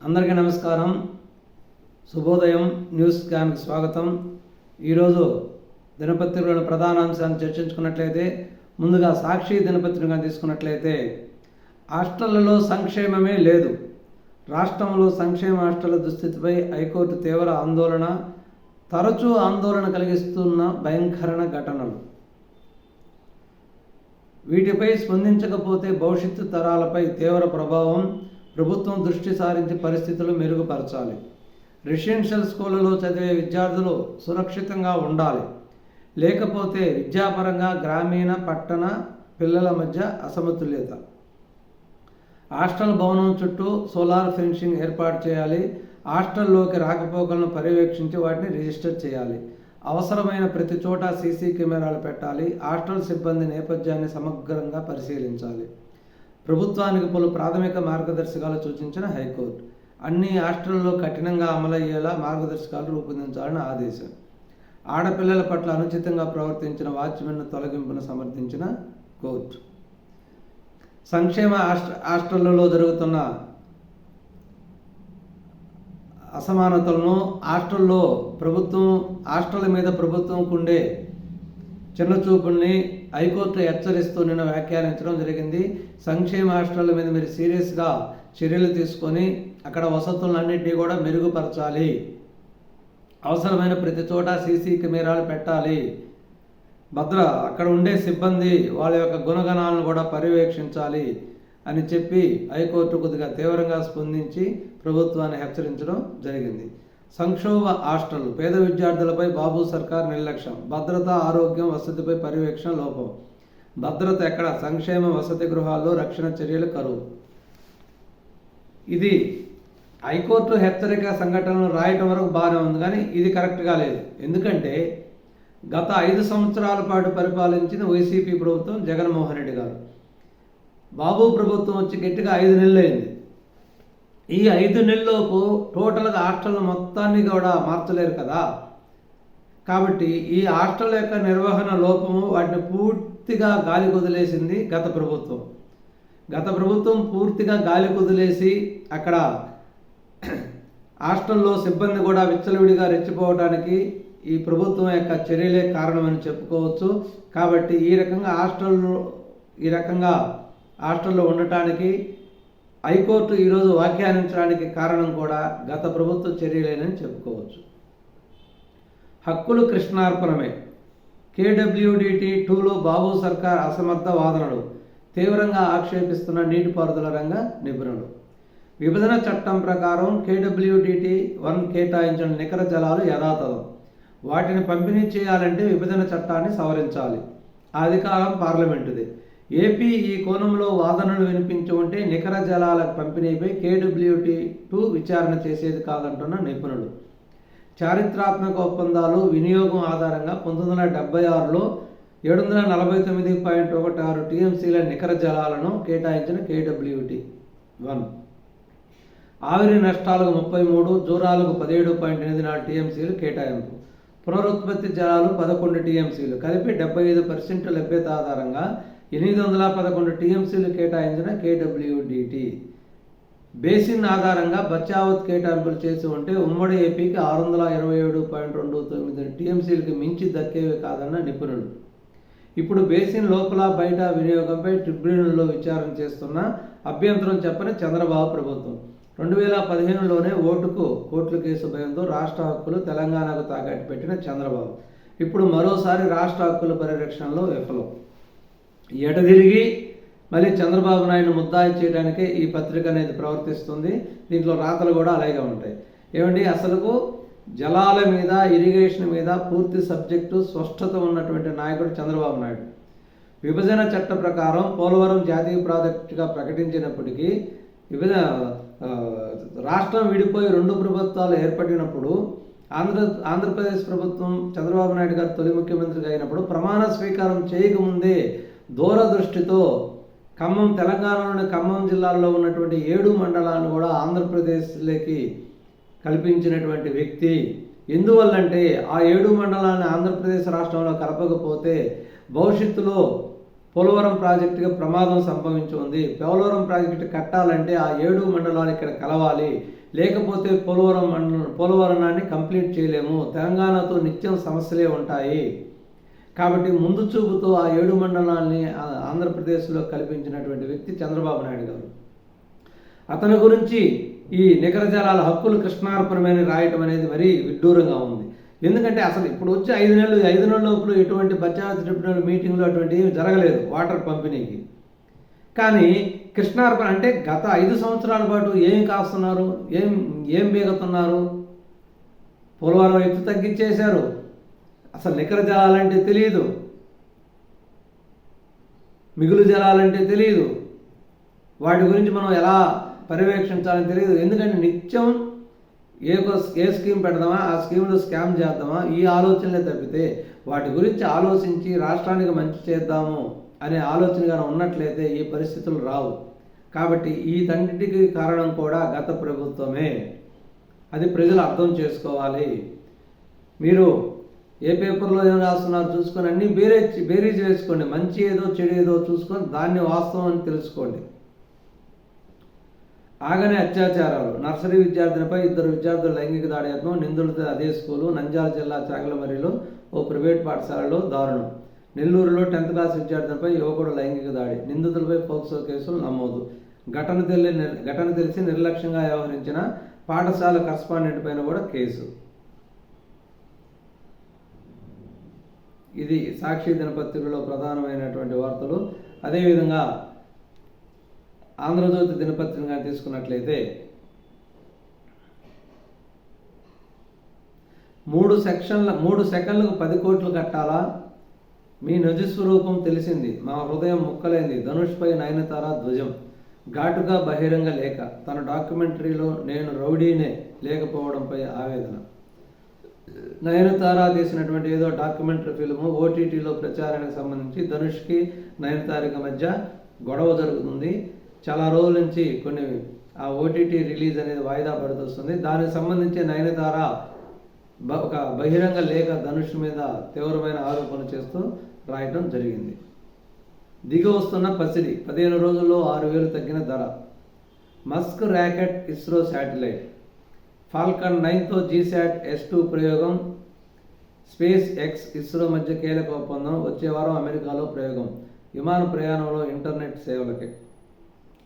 అందరికీ నమస్కారం. శుభోదయం. న్యూస్ స్కాన్కి స్వాగతం. ఈరోజు దినపత్రికలోని ప్రధాన అంశాన్ని చర్చించుకున్నట్లయితే, ముందుగా సాక్షి దినపత్రికగా తీసుకున్నట్లయితే, హాస్టళ్లలో సంక్షేమమే లేదు, రాష్ట్రంలో సంక్షేమ హాస్టళ్ల దుస్థితిపై హైకోర్టు తీవ్ర ఆందోళన, తరచూ ఆందోళన కలిగిస్తున్న భయంకర ఘటనలు, వీటిపై స్పందించకపోతే భవిష్యత్తు తరాలపై తీవ్ర ప్రభావం, ప్రభుత్వం దృష్టి సారించి పరిస్థితులు మెరుగుపరచాలి, రెసిడెన్షియల్ స్కూళ్ళలో చదివే విద్యార్థులు సురక్షితంగా ఉండాలి, లేకపోతే విద్యాపరంగా గ్రామీణ పట్టణ పిల్లల మధ్య అసమతుల్యత, హాస్టల్ భవనం చుట్టూ సోలార్ ఫెన్సింగ్ ఏర్పాటు చేయాలి, హాస్టల్లోకి రాకపోకలను పర్యవేక్షించి వాటిని రిజిస్టర్ చేయాలి, అవసరమైన ప్రతి చోట సీసీ కెమెరాలు పెట్టాలి, హాస్టల్ సిబ్బంది నేపథ్యాన్ని సమగ్రంగా పరిశీలించాలి. ప్రభుత్వానికి పలు ప్రాథమిక మార్గదర్శకాలు సూచించిన హైకోర్టు అన్ని హాస్టళ్లలో కఠినంగా అమలయ్యేలా మార్గదర్శకాలు రూపొందించాలని ఆదేశం. ఆడపిల్లల పట్ల అనుచితంగా ప్రవర్తించిన వాచ్మెన్ తొలగింపును సమర్థించిన కోర్టు. సంక్షేమ హాస్టళ్లలో జరుగుతున్న అసమానతలను, హాస్టళ్ల మీద ప్రభుత్వంకు ఉండే చిన్నచూపుల్ని హైకోర్టు హెచ్చరిస్తూ నిన్న వ్యాఖ్యానించడం జరిగింది. సంక్షేమ హాస్టళ్ల మీద మీరు సీరియస్గా చర్యలు తీసుకొని అక్కడ వసతులన్నింటినీ కూడా మెరుగుపరచాలి, అవసరమైన ప్రతి చోట సీసీ కెమెరాలు పెట్టాలి, అక్కడ ఉండే సిబ్బంది వాళ్ళ యొక్క గుణగణాలను కూడా పర్యవేక్షించాలి అని చెప్పి హైకోర్టు కొద్దిగా తీవ్రంగా స్పందించి ప్రభుత్వాన్ని హెచ్చరించడం జరిగింది. సంక్షోభ హాస్టళ్లు, పేద విద్యార్థులపై బాబు సర్కార్ నిర్లక్ష్యం, భద్రత, ఆరోగ్యం, వసతిపై పర్యవేక్షణ లోపం. భద్రత ఎక్కడ? సంక్షేమ వసతి గృహాల్లో రక్షణ చర్యలు కరువు. ఇది హైకోర్టు హెచ్చరిక సంఘటనలు రాయటం వరకు బాగానే ఉంది, కానీ ఇది కరెక్ట్గా లేదు. ఎందుకంటే గత 5 సంవత్సరాల పాటు పరిపాలించిన వైసీపీ ప్రభుత్వం, జగన్మోహన్ రెడ్డి గారు, బాబు ప్రభుత్వం వచ్చి గట్టిగా 5 నెలలు అయింది. ఈ 5 నెలల్లోపు టోటల్గా హాస్టల్ మొత్తాన్ని కూడా మార్చలేరు కదా. కాబట్టి ఈ హాస్టల్ యొక్క నిర్వహణ లోపము, వాటిని పూర్తిగా గాలి కుదిలేసింది గత ప్రభుత్వం. పూర్తిగా గాలి కుదిలేసి అక్కడ హాస్టల్లో సిబ్బంది కూడా విచ్చలవిడిగా రెచ్చిపోవడానికి ఈ ప్రభుత్వం యొక్క చర్యలే కారణమని చెప్పుకోవచ్చు. కాబట్టి ఈ రకంగా హాస్టల్లో ఉండటానికి హైకోర్టు ఈరోజు వ్యాఖ్యానించడానికి కారణం కూడా గత ప్రభుత్వ చర్యలేనని చెప్పుకోవచ్చు. హక్కులు కృష్ణార్పణమే. కేడబ్ల్యూడిటి 2లో బాబు సర్కార్ అసమర్థ వాదనలు తీవ్రంగా ఆక్షేపిస్తున్న నీటిపారుదల రంగ నిపుణులు. విభజన చట్టం ప్రకారం కేడబ్ల్యూడిటి 1 కేటాయించిన నికర జలాలు యథాతథం, వాటిని పంపిణీ చేయాలంటే విభజన చట్టాన్ని సవరించాలి. ఆ అధికారం పార్లమెంటుది. ఏపీ ఈ కోణంలో వాదనలు వినిపించి ఉంటే నికర జలాల పంపిణీపై కేడబ్ల్యూడి 2 విచారణ చేసేది కాదంటున్న నిపుణులు. చారిత్రాత్మక ఒప్పందాలు, వినియోగం ఆధారంగా 1976లో 749.16 టీఎంసీల నికర జలాలను కేటాయించిన కేడబ్ల్యూడి 1, ఆవిరి నష్టాలకు 33, జూరాలకు 17.84 టీఎంసీలు కేటాయింపు, పునరుత్పత్తి జలాలు 11 టీఎంసీలు, కలిపి 75% లభ్యత ఆధారంగా 811 టీఎంసీలు కేటాయించిన కేడబ్ల్యూడిటి. బేసిన్ ఆధారంగా బచావత్ కేటాయింపులు చేసి ఉంటే ఉమ్మడి ఏపీకి 627.29 టీఎంసీలకు మించి దక్కేవి కాదన్న నిపుణులు. ఇప్పుడు బేసిన్ లోపల బయట వినియోగంపై ట్రిబ్యునల్లో విచారణ చేస్తున్న అభ్యంతరం చెప్పని చంద్రబాబు ప్రభుత్వం 2015లోనే ఓటుకు కోట్ల కేసు భయంతో రాష్ట్ర హక్కులు తెలంగాణకు తాకట్టు పెట్టిన చంద్రబాబు ఇప్పుడు మరోసారి రాష్ట్ర హక్కుల పరిరక్షణలో విఫలం. ఎటదిరిగి మళ్ళీ చంద్రబాబు నాయుడు ముద్దాయి చేయడానికే ఈ పత్రిక అనేది ప్రవర్తిస్తుంది. దీంట్లో రాతలు కూడా అలాగే ఉంటాయి. ఏమండి, అసలుకు జలాల మీద, ఇరిగేషన్ మీద పూర్తి సబ్జెక్టు స్పష్టత ఉన్నటువంటి నాయకుడు చంద్రబాబు నాయుడు. విభజన చట్ట ప్రకారం పోలవరం జాతీయ ప్రాజెక్టుగా ప్రకటించినప్పటికీ రాష్ట్రం విడిపోయి 2 ప్రభుత్వాలు ఏర్పడినప్పుడు ఆంధ్రప్రదేశ్ ప్రభుత్వం, చంద్రబాబు నాయుడు గారు తొలి ముఖ్యమంత్రిగా అయినప్పుడు ప్రమాణ స్వీకారం చేయకముందే దూరదృష్టితో తెలంగాణలోని ఖమ్మం జిల్లాలో ఉన్నటువంటి 7 మండలాలను కూడా ఆంధ్రప్రదేశ్లోకి కల్పించినటువంటి వ్యక్తి. ఎందువల్లంటే ఆ 7 మండలాన్ని ఆంధ్రప్రదేశ్ రాష్ట్రంలో కలపకపోతే భవిష్యత్తులో పోలవరం ప్రాజెక్టుగా ప్రమాదం సంభవించి ఉంది. పోలవరం ప్రాజెక్టు కట్టాలంటే ఆ 7 మండలాలు ఇక్కడ కలవాలి, లేకపోతే పోలవరాన్ని కంప్లీట్ చేయలేము. తెలంగాణతో నిత్యం సమస్యలే ఉంటాయి. కాబట్టి ముందు చూపుతో ఆ 7 మండలాల్ని ఆంధ్రప్రదేశ్లో కల్పించినటువంటి వ్యక్తి చంద్రబాబు నాయుడు గారు. అతని గురించి ఈ నికర జలాల హక్కులు కృష్ణార్పణమని రాయటం అనేది మరీ విడ్డూరంగా ఉంది. ఎందుకంటే అసలు ఇప్పుడు వచ్చి 5 నెలల లోపల ఎటువంటి పంచాయతీ ట్రిబ్యునల్ మీటింగ్లు అటువంటి ఏమి జరగలేదు వాటర్ పంపిణీకి. కానీ కృష్ణార్పణ అంటే గత 5 సంవత్సరాల పాటు ఏం కాస్తున్నారు, ఏం బీగుతున్నారు? పోలవరం ఎత్తు తగ్గించేశారు, అసలు నికర జలాలంటే తెలియదు, మిగులు జలాలంటే తెలియదు, వాటి గురించి మనం ఎలా పర్యవేక్షించాలని తెలియదు. ఎందుకంటే నిత్యం ఏ స్కీమ్ పెడదామా, ఆ స్కీమ్లో స్కామ్ చేద్దామా, ఈ ఆలోచనలే తప్పితే వాటి గురించి ఆలోచించి రాష్ట్రానికి మంచి చేద్దాము అనే ఆలోచన కానీ ఉన్నట్లయితే ఈ పరిస్థితులు రావు. కాబట్టి ఈ తండ్రికి కారణం కూడా గత ప్రభుత్వమే. అది ప్రజలు అర్థం చేసుకోవాలి. మీరు ఏ పేపర్లో ఏం రాస్తున్నారు చూసుకొని అన్నీ బేరీజ్ వేసుకోండి. మంచి ఏదో చెడు ఏదో చూసుకొని దాన్ని వాస్తవం అని తెలుసుకోండి. ఆగనే అత్యాచారాలు. నర్సరీ విద్యార్థినిపై 2 విద్యార్థుల లైంగిక దాడి యత్నం. నిందితులతో అదే స్కూలు. నంద్యాల జిల్లా చాగలమర్రిలో ఓ ప్రైవేట్ పాఠశాలలో దారుణం. నెల్లూరులో 10th క్లాస్ విద్యార్థినిపై యువకుడు లైంగిక దాడి. నిందితులపై పోక్సో కేసులు నమోదు. ఘటన తెలిసి నిర్లక్ష్యంగా వ్యవహరించిన పాఠశాల కరస్పాండెంట్ పైన కూడా కేసు. ఇది సాక్షి దినపత్రికలో ప్రధానమైనటువంటి వార్తలు. అదేవిధంగా ఆంధ్రజ్యోతి దినపత్రికగా తీసుకున్నట్లయితే 3 సెకండ్లకు 10 కోట్లు కట్టాలా? మీ నిజ స్వరూపం తెలిసింది, మా హృదయం ముక్కలైంది. ధనుష్పై నయనతార ధ్వజం. ఘాటుగా బహిరంగ లేఖ. తన డాక్యుమెంటరీలో నేను రౌడీనే లేకపోవడంపై ఆవేదన. నయనతార తీసినటువంటి ఏదో డాక్యుమెంటరీ ఫిల్ము ఓటీటీలో ప్రచారానికి సంబంధించి ధనుష్కి నయనతారకి మధ్య గొడవ జరుగుతుంది. చాలా రోజుల నుంచి ఆ ఓటీటీ రిలీజ్ అనేది వాయిదా పడుతొస్తుంది. దానికి సంబంధించి నయనతార ఒక బహిరంగ లేఖ ధనుష్ మీద తీవ్రమైన ఆరోపణలు చేస్తూ రాయటం జరిగింది. దిగి వస్తున్న పసిడి. 15 రోజుల్లో 6,000 తగ్గిన ధర. Musk rocket ISRO satellite. Falcon 9తో జీశాట్ S2 ప్రయోగం. స్పేస్ ఎక్స్ ఇస్రో మధ్య కీలక ఒప్పందం. వచ్చే వారం అమెరికాలో ప్రయోగం. విమాన ప్రయాణంలో ఇంటర్నెట్ సేవలకి.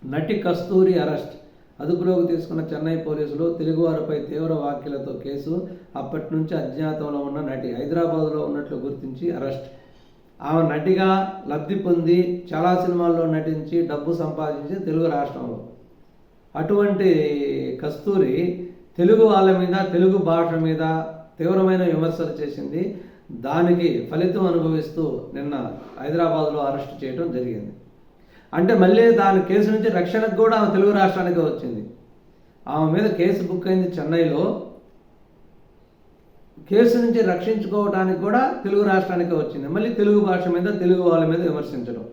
నటి కస్తూరి అరెస్ట్. అదుపులోకి తీసుకున్న చెన్నై పోలీసులు. తెలుగువారిపై తీవ్ర వ్యాఖ్యలతో కేసు. అప్పటి నుంచి అజ్ఞాతంలో ఉన్న నటి హైదరాబాద్లో ఉన్నట్లు గుర్తించి అరెస్ట్. ఆమె నటిగా లబ్ధి పొంది చాలా సినిమాల్లో నటించి డబ్బు సంపాదించి తెలుగు రాష్ట్రంలో. అటువంటి కస్తూరి తెలుగు వాళ్ళ మీద, తెలుగు భాష మీద తీవ్రమైన విమర్శలు చేసింది. దానికి ఫలితం అనుభవిస్తూ నిన్న హైదరాబాద్లో అరెస్ట్ చేయడం జరిగింది. అంటే మళ్ళీ దాని కేసు నుంచి రక్షణకు కూడా ఆమె తెలుగు రాష్ట్రానికి వచ్చింది. ఆమె మీద కేసు బుక్ అయింది చెన్నైలో. కేసు నుంచి రక్షించుకోవడానికి కూడా తెలుగు రాష్ట్రానికి వచ్చింది. మళ్ళీ తెలుగు భాష మీద, తెలుగు వాళ్ళ మీద విమర్శించడం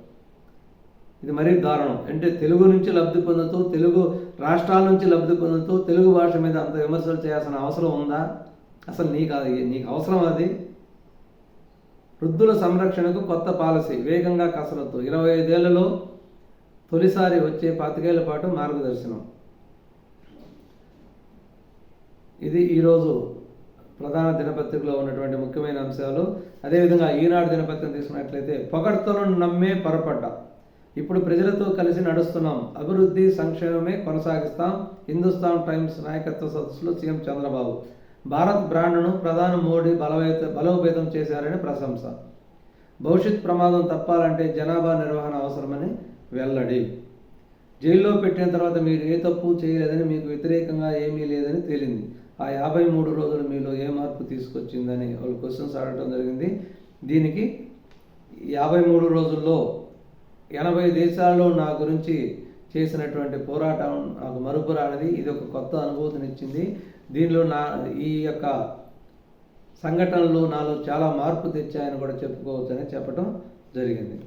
ఇది మరీ దారుణం. అంటే తెలుగు నుంచి లబ్ధి పొందుతూ, తెలుగు రాష్ట్రాల నుంచి లబ్ధి పొందుతూ తెలుగు భాష మీద అంత విమర్శలు చేయాల్సిన అవసరం ఉందా? అసలు నీకు అవసరం అది? వృద్ధుల సంరక్షణకు కొత్త పాలసీ. వేగంగా కసరత్తు. 25 ఏళ్లలో తొలిసారి వచ్చే 25 ఏళ్ల పాటు మార్గదర్శనం. ఇది ఈరోజు ప్రధాన దినపత్రికలో ఉన్నటువంటి ముఖ్యమైన అంశాలు. అదేవిధంగా ఈనాడు దినపత్రిక తీసుకున్నట్లయితే పొగడ్తలను నమ్మే పొరపడ్డ. ఇప్పుడు ప్రజలతో కలిసి నడుస్తున్నాం, అభివృద్ధి సంక్షేమమే కొనసాగిస్తాం. హిందుస్థాన్ టైమ్స్ నాయకత్వ సదస్సులో సీఎం చంద్రబాబు. భారత్ బ్రాండ్ను ప్రధాని మోడీ బలోపేతం చేశారని ప్రశంస. భవిష్యత్ ప్రమాదం తప్పాలంటే జనాభా నిర్వహణ అవసరమని వెల్లడి. జైల్లో పెట్టిన తర్వాత మీరు ఏ తప్పు చేయలేదని, మీకు వ్యతిరేకంగా ఏమీ లేదని తేలింది. ఆ 53 రోజులు మీలో ఏ మార్పు తీసుకొచ్చిందని వాళ్ళు క్వశ్చన్స్ అడగడం జరిగింది. దీనికి 53 రోజుల్లో 80 దేశాల్లో నా గురించి చేసినటువంటి పోరాటం నాకు మరుపురానిది. ఇది ఒక కొత్త అనుభూతినిచ్చింది. దీనిలో ఈ యొక్క సంఘటనలు నాలో చాలా మార్పు తెచ్చాయని కూడా చెప్పుకోవచ్చని చెప్పడం జరిగింది.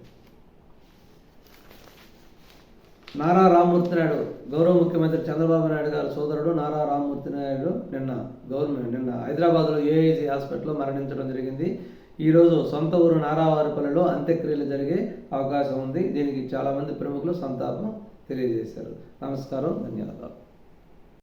నారా రామ్మూర్తి నాయుడు, గౌరవ ముఖ్యమంత్రి చంద్రబాబు నాయుడు గారి సోదరుడు నారా రామ్మూర్తి నాయుడు నిన్న హైదరాబాద్లో ఏఐజీ హాస్పిటల్లో మరణించడం జరిగింది. ఈరోజు సొంత ఊరు నారావారిపల్లిలో అంత్యక్రియలు జరిగే అవకాశం ఉంది. దీనికి చాలామంది ప్రముఖులు సంతాపం తెలియజేశారు. నమస్కారం, ధన్యవాదాలు.